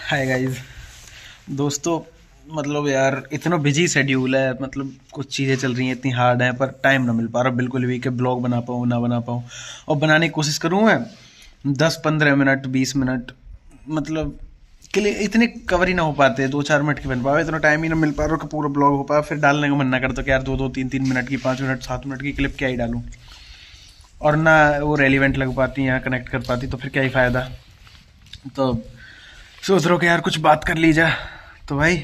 Hi guys. दोस्तों, मतलब यार इतना बिजी शेड्यूल है, मतलब कुछ चीज़ें चल रही हैं इतनी हार्ड हैं, पर टाइम ना मिल पा रहा बिल्कुल भी कि ब्लॉग बना पाऊँ ना बना पाऊँ। और बनाने की कोशिश करूँ मैं 10-15 मिनट 20 मिनट, मतलब के लिए इतने कवर ही ना हो पाते, 2-4 मिनट की बन पाए, इतना टाइम ही ना मिल पा रहा कि पूरा ब्लॉग हो पाए। फिर डालने का मन ना करता कि यार 2-2 3-3 मिनट की, 5 मिनट 7 मिनट की क्लिप क्या ही डालूँ, और ना वो रेलिवेंट लग पाती या कनेक्ट कर पाती, तो फिर क्या ही फ़ायदा। तो सोच रहा हूँ कि यार कुछ बात कर ली जाए। तो भाई,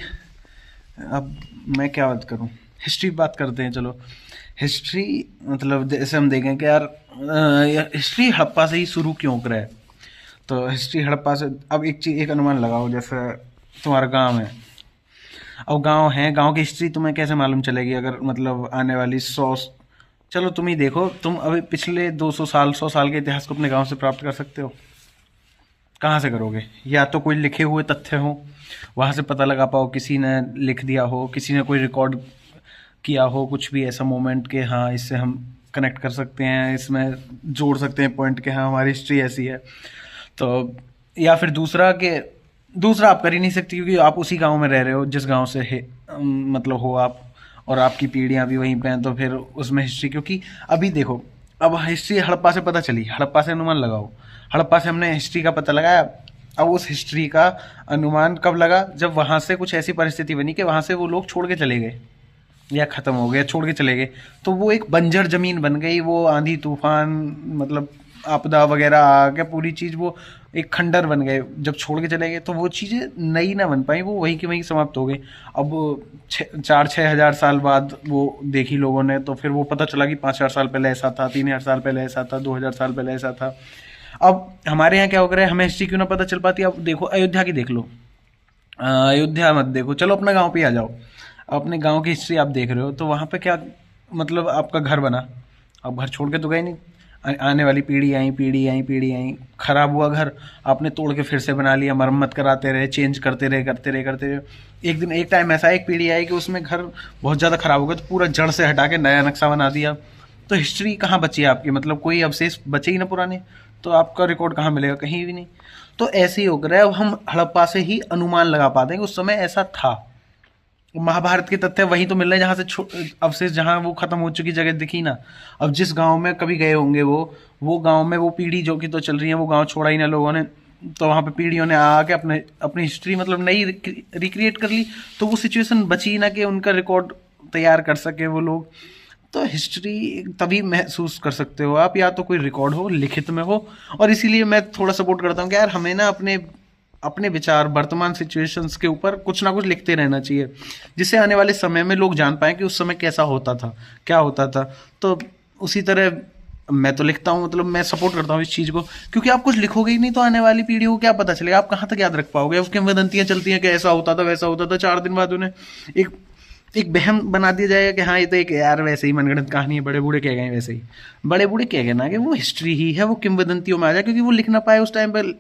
अब मैं क्या बात करूं, हिस्ट्री बात करते हैं चलो। हिस्ट्री मतलब जैसे हम देखें कि यार हिस्ट्री हड़प्पा से ही शुरू क्यों करा है। तो हिस्ट्री हड़प्पा से, अब एक चीज, एक अनुमान लगाओ, जैसे तुम्हारा गांव है। अब गांव है, गांव की हिस्ट्री तुम्हें कैसे मालूम चलेगी अगर मतलब आने वाली 100, चलो तुम ही देखो, तुम अभी पिछले 200 साल 100 साल के इतिहास को अपने गांव से प्राप्त कर सकते हो? कहाँ से करोगे? या तो कोई लिखे हुए तथ्य हो, वहाँ से पता लगा पाओ, किसी ने लिख दिया हो, किसी ने कोई रिकॉर्ड किया हो, कुछ भी ऐसा मोमेंट के हाँ इससे हम कनेक्ट कर सकते हैं, इसमें जोड़ सकते हैं पॉइंट के हाँ हमारी हिस्ट्री ऐसी है। तो या फिर दूसरा आप कर ही नहीं सकते, क्योंकि आप उसी गांव में रह रहे हो जिस गांव से मतलब हो आप, और आपकी पीढ़ियां भी वहीं पे हैं, तो फिर उसमें हिस्ट्री, क्योंकि अभी देखो, अब हिस्ट्री हड़प्पा से पता चली, हड़प्पा से अनुमान लगाओ, हड़प्पा से हमने हिस्ट्री का पता लगाया। अब उस हिस्ट्री का अनुमान कब लगा? जब वहां से कुछ ऐसी परिस्थिति बनी कि वहां से वो लोग छोड़ के चले गए, या खत्म हो गया, छोड़ के चले गए। तो वो एक बंजर जमीन बन गई, वो आंधी तूफान, मतलब आपदा वगैरह आ गया, पूरी चीज वो एक खंडर बन गए जब छोड़ के चले गए। तो वो चीजें नई ना बन पाई, वो वहीं की वहीं समाप्त हो गई। अब 4-6 हजार साल बाद वो देखी लोगों ने, तो फिर वो पता चला कि 5,000 साल पहले ऐसा था, 3,000 साल पहले ऐसा था, 2,000 साल पहले ऐसा था। अब हमारे यहाँ क्या हो रहा है, हमें हिस्ट्री क्यों ना पता चल पाती। अब देखो अयोध्या की देख लो, अयोध्या मत देखो, चलो अपने गांव पे ही आ जाओ। अपने गांव की हिस्ट्री आप देख रहे हो, तो वहां पे क्या, मतलब आपका घर बना, आप घर छोड़ के तो गए नहीं। आने वाली पीढ़ी आई, खराब हुआ घर, आपने तोड़ के फिर से बना लिया, मरम्मत कराते रहे, चेंज करते रहे। एक दिन एक टाइम ऐसा, एक पीढ़ी आई कि उसमें घर बहुत ज़्यादा खराब हो गया, तो पूरा जड़ से हटा के नया नक्शा बना दिया। तो हिस्ट्री कहाँ बची है आपकी, मतलब कोई अवशेष बचे ही ना पुराने, तो आपका रिकॉर्ड कहाँ मिलेगा? कहीं भी नहीं। तो ऐसे ही हो गया है। अब हम हड़प्पा से ही अनुमान लगा पाते हैं कि उस समय ऐसा था। महाभारत के तथ्य वहीं तो मिल रहे हैं जहाँ से अवशेष, जहाँ वो खत्म हो चुकी जगह दिखी ना। अब जिस गांव में कभी गए होंगे वो गांव में वो पीढ़ी जो कि तो चल रही है, वो गांव छोड़ा ही ना लोगों ने, तो वहां पे पीढ़ियों ने आके अपने अपनी हिस्ट्री मतलब नई रिक्रिएट कर ली। तो वो सिचुएशन बची ना कि उनका रिकॉर्ड तैयार कर सके वो लोग। तो हिस्ट्री तभी महसूस कर सकते हो आप, या तो कोई रिकॉर्ड हो, लिखित में हो। और इसीलिए मैं थोड़ा सपोर्ट करता हूँ कि यार हमें ना अपने अपने विचार वर्तमान सिचुएशंस के ऊपर कुछ ना कुछ लिखते रहना चाहिए, जिससे आने वाले समय में लोग जान पाएं कि उस समय कैसा होता था, क्या होता था। तो उसी तरह मैं तो लिखता हूँ, मतलब मैं सपोर्ट करता हूँ इस चीज़ को, क्योंकि आप कुछ लिखोगे ही नहीं तो आने वाली पीढ़ी को क्या पता चलेगा, आप कहाँ तक याद रख पाओगे। अब किंवदंतियाँ चलती हैं कि ऐसा होता था वैसा होता था, 4 दिन बाद उन्हें एक एक बहम बना दिया जाएगा कि हाँ ये तो एक यार वैसे ही मनगढ़ंत कहानी है, बड़े बूढ़े कह गए वैसे ही। बड़े बूढ़े कह गए ना कि वो हिस्ट्री ही है, वो किंवदंतियों में आ जाए, क्योंकि वो लिख ना पाए उस टाइम पर,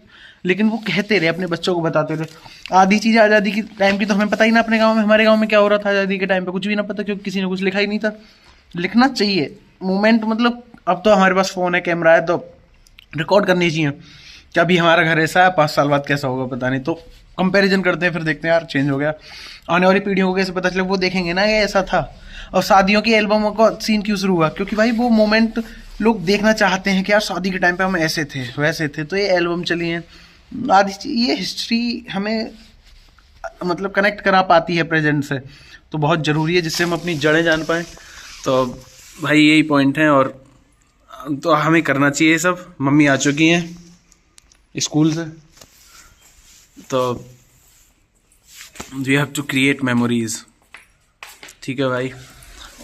लेकिन वो कहते रहे, अपने बच्चों को बताते रहे। आधी चीज़ आज़ादी की टाइम की तो हमें पता ही ना अपने गाँव में, हमारे गाँव में क्या हो रहा था आज़ादी के टाइम पे, कुछ भी ना पता, क्योंकि किसी ने कुछ लिखा ही नहीं था। लिखना चाहिए मोमेंट, मतलब अब तो हमारे पास फ़ोन है, कैमरा है, तो रिकॉर्ड करनी चाहिए कि अभी हमारा घर ऐसा है, 5 साल बाद कैसा होगा पता नहीं। तो कंपैरिजन करते हैं, फिर देखते हैं यार चेंज हो गया, आने वाली पीढ़ियों को कैसे पता चले, वो देखेंगे ना ये ऐसा था। और शादियों की एल्बमों का सीन क्यों शुरू हुआ? क्योंकि भाई वो मोमेंट लोग देखना चाहते हैं कि यार शादी के टाइम पे हम ऐसे थे वैसे थे, तो ये एल्बम चली है। ये हिस्ट्री हमें मतलब कनेक्ट करा पाती है प्रेजेंट से, तो बहुत ज़रूरी है, जिससे हम अपनी जड़ें जान पाएँ। तो भाई यही पॉइंट है, और तो हमें करना चाहिए ये सब। मम्मी आ चुकी हैं स्कूल से, तो we have to create memories. ठीक है भाई,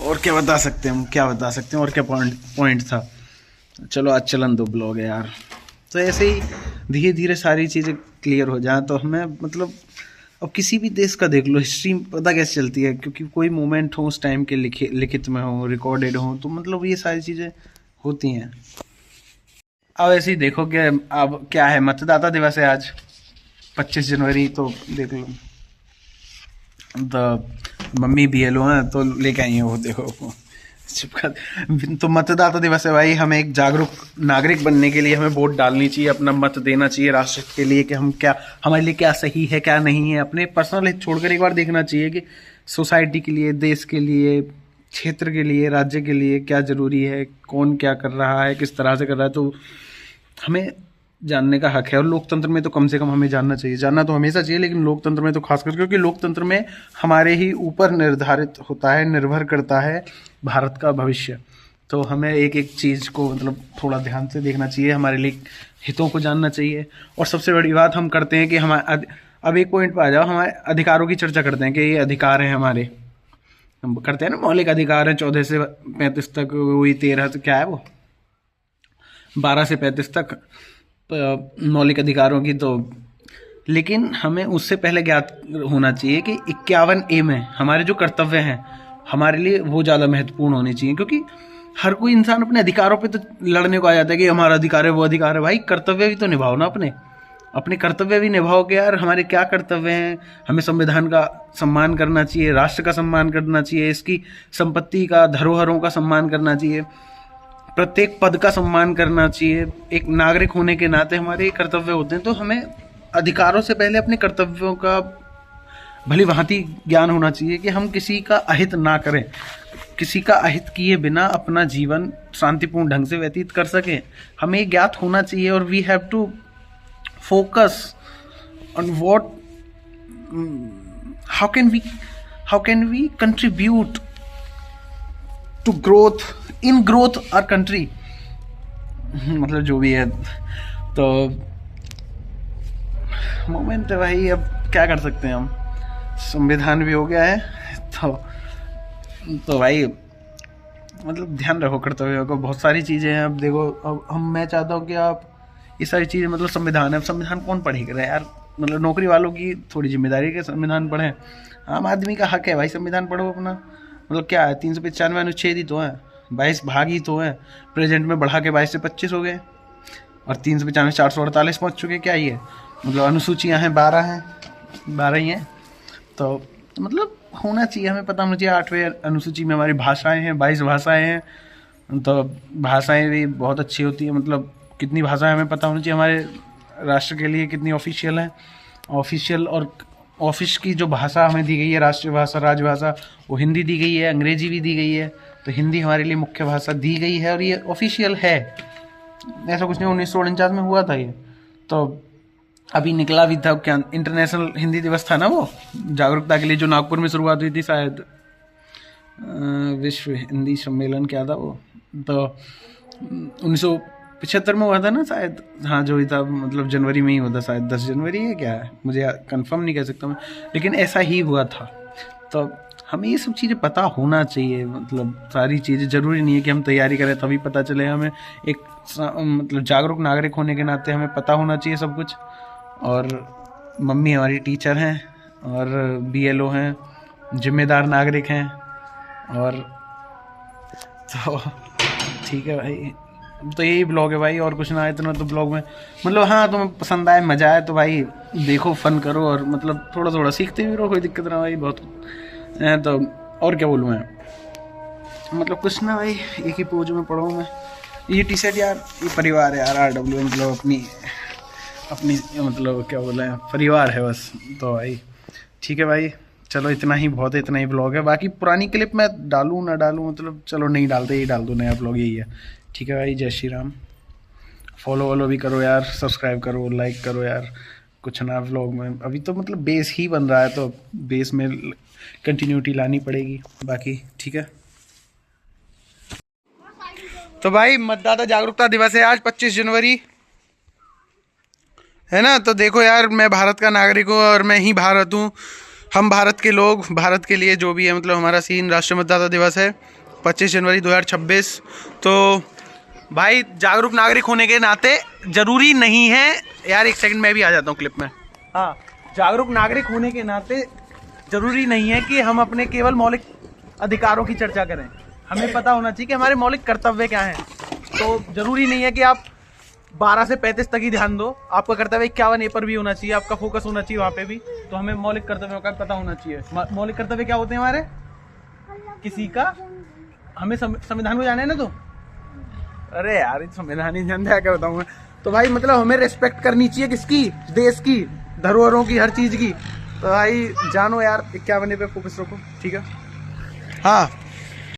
और क्या बता सकते हैं हम, क्या बता सकते हैं, और क्या पॉइंट पॉइंट था। चलो आज चलन दो ब्लॉग है यार। तो ऐसे ही धीरे धीरे सारी चीज़ें क्लियर हो जाए, तो हमें मतलब अब किसी भी देश का देख लो, हिस्ट्री पता कैसे चलती है, क्योंकि कोई मोमेंट हो उस टाइम के लिखित में हो, रिकॉर्डेड हो, तो मतलब ये सारी चीज़ें होती हैं। अब ऐसे ही देखो कि अब क्या है, मतदाता दिवस है आज 25 जनवरी, तो देख लो। तो मम्मी BLO हैं, तो लेके आई हैं वो, देखो तो मतदाता दिवस है भाई, हमें एक जागरूक नागरिक बनने के लिए हमें वोट डालनी चाहिए, अपना मत देना चाहिए राष्ट्र के लिए कि हम क्या, हमारे लिए क्या सही है क्या नहीं है। अपने पर्सनल हित छोड़कर एक बार देखना चाहिए कि सोसाइटी के लिए, देश के लिए, क्षेत्र के लिए, राज्य के लिए क्या जरूरी है, कौन क्या कर रहा है, किस तरह से कर रहा है। तो हमें जानने का हक है, और लोकतंत्र में तो कम से कम हमें जानना चाहिए। जानना तो हमेशा चाहिए, लेकिन लोकतंत्र में तो खासकर, क्योंकि लोकतंत्र में हमारे ही ऊपर निर्धारित होता है, निर्भर करता है भारत का भविष्य। तो हमें एक एक चीज़ को मतलब थोड़ा ध्यान से देखना चाहिए, हमारे लिए हितों को जानना चाहिए। और सबसे बड़ी बात हम करते हैं कि हमारे, अब एक पॉइंट पर आ जाओ, हमारे अधिकारों की चर्चा करते हैं कि ये अधिकार हैं हमारे, हम करते हैं ना, मौलिक अधिकार है 14 से 35 तक, वही 13 से क्या है वो 12 से 35 तक मौलिक अधिकारों की। तो लेकिन हमें उससे पहले ज्ञात होना चाहिए कि 51A में हमारे जो कर्तव्य हैं हमारे लिए वो ज़्यादा महत्वपूर्ण होने चाहिए, क्योंकि हर कोई इंसान अपने अधिकारों पे तो लड़ने को आ जाता है कि हमारा अधिकार है, वो अधिकार है। भाई कर्तव्य भी तो निभाओ ना, अपने कर्तव्य भी निभाओ कि यार हमारे क्या कर्तव्य हैं। हमें संविधान का सम्मान करना चाहिए, राष्ट्र का सम्मान करना चाहिए, इसकी संपत्ति का, धरोहरों का सम्मान करना चाहिए, प्रत्येक पद का सम्मान करना चाहिए। एक नागरिक होने के नाते हमारे ये कर्तव्य होते हैं। तो हमें अधिकारों से पहले अपने कर्तव्यों का भली भांति ज्ञान होना चाहिए कि हम किसी का अहित ना करें, किसी का अहित किए बिना अपना जीवन शांतिपूर्ण ढंग से व्यतीत कर सकें। हमें ये ज्ञात होना चाहिए, और we have to focus on what, how can we contribute to growth, in growth our country, मतलब जो भी है। तो मोमेंट है भाई, अब क्या कर सकते हैं हम, संविधान भी हो गया है। तो भाई मतलब ध्यान रखो कर्तव्यों को। बहुत सारी चीज़ें हैं, अब देखो, अब मैं चाहता हूँ कि आप ये सारी चीज़ें, मतलब संविधान है, अब संविधान कौन पढ़ेगा यार, मतलब नौकरी वालों की थोड़ी जिम्मेदारी है कि संविधान पढ़ें। आम आदमी का हक है भाई, संविधान पढ़ो अपना। मतलब क्या है, 395 अनुच्छेद ही तो है, 22 भाग ही तो है, प्रेजेंट में बढ़ा के 22 से 25 हो गए, और 395 448 पहुँच चुके। क्या ही है, मतलब अनुसूचियाँ हैं 12 ही हैं। तो मतलब होना चाहिए, हमें पता होना चाहिए। 8वें अनुसूची में हमारी भाषाएं हैं, 22 भाषाएं हैं। तो भाषाएं भी बहुत अच्छी होती है, मतलब कितनी भाषाएं हमें पता होनी चाहिए हमारे राष्ट्र के लिए, कितनी ऑफिशियल है, ऑफिशियल और ऑफिस की जो भाषा हमें दी गई है, राष्ट्रीय भाषा, राजभाषा, वो हिंदी दी गई है, अंग्रेजी भी दी गई है। तो हिंदी हमारे लिए मुख्य भाषा दी गई है, और ये ऑफिशियल है, ऐसा कुछ नहीं। 1949 में हुआ था ये, तो अभी निकला भी था क्या, इंटरनेशनल हिंदी दिवस था ना वो, जागरूकता के लिए, जो नागपुर में शुरुआत हुई थी शायद, विश्व हिंदी सम्मेलन क्या था वो, तो 1975 में हुआ था ना शायद। हाँ जो ही था, मतलब जनवरी में ही हुआ था शायद, 10 जनवरी है क्या है, मुझे कंफर्म नहीं कह सकता मैं, लेकिन ऐसा ही हुआ था। तो हमें ये सब चीज़ें पता होना चाहिए, मतलब सारी चीज़ें, ज़रूरी नहीं है कि हम तैयारी करें तभी पता चले। हमें एक मतलब जागरूक नागरिक होने के नाते हमें पता होना चाहिए सब कुछ। और मम्मी हमारी टीचर हैं, और BLO हैं, जिम्मेदार नागरिक हैं। और तो ठीक है भाई, तो यही ब्लॉग है भाई, और कुछ ना है इतना तो ब्लॉग में। मतलब हाँ तुम्हें पसंद आए, मज़ा आए तो भाई देखो, फन करो, और मतलब थोड़ा थोड़ा सीखते भी रहो, कोई दिक्कत ना भाई, बहुत है। तो और क्या बोलूँ मैं, मतलब कुछ ना भाई, एक ही पोज में पढ़ूँ मैं। ये टी-शर्ट यार, ये परिवार है यार, RW मतलब अपनी मतलब क्या बोले हैं, परिवार है बस। तो भाई ठीक है भाई, चलो इतना ही बहुत है, इतना ही ब्लॉग है। बाकी पुरानी क्लिप मैं डालूँ ना डालूँ, मतलब चलो नहीं डालते, ही डाल दो, नया ब्लॉग यही है। ठीक है भाई, जय श्री राम। फॉलो भी करो यार, सब्सक्राइब करो, लाइक करो यार। कुछ ना ब्लॉग में अभी तो मतलब बेस ही बन रहा है, तो बेस में कंटिन्यूटी लानी पड़ेगी। बाकी ठीक है। तो भाई मतदाता जागरूकता दिवस है आज, 25 जनवरी है ना। तो देखो यार, मैं भारत का नागरिक हूँ, और मैं ही भारत हूँ, हम भारत के लोग, भारत के लिए जो भी है, मतलब हमारा सीन राष्ट्रीय मतदाता दिवस है 25 जनवरी 2026। तो भाई जागरूक नागरिक होने के नाते ज़रूरी नहीं है यार, एक सेकंड में भी आ जाता हूँ क्लिप में। हाँ, जागरूक नागरिक होने के नाते ज़रूरी नहीं है कि हम अपने केवल मौलिक अधिकारों की चर्चा करें, हमें पता होना चाहिए कि हमारे मौलिक कर्तव्य क्या हैं। तो ज़रूरी नहीं है कि आप 12 से 35 तक ही ध्यान दो, आपका कर्तव्य 51A पर भी होना चाहिए, आपका फोकस होना चाहिए वहाँ पे भी। तो हमें मौलिक कर्तव्यों का पता होना चाहिए। मौलिक कर्तव्य क्या होते हैं हमारे, किसी का हमें संविधान को जाना है ना। तो अरे यार संविधान ही जानता है, क्या बताऊँ मैं। तो भाई मतलब हमें रिस्पेक्ट करनी चाहिए किसकी, देश की, धरोहरों की, हर चीज की। तो भाई जानो यार 51 पे फोकस रखो, ठीक है। हाँ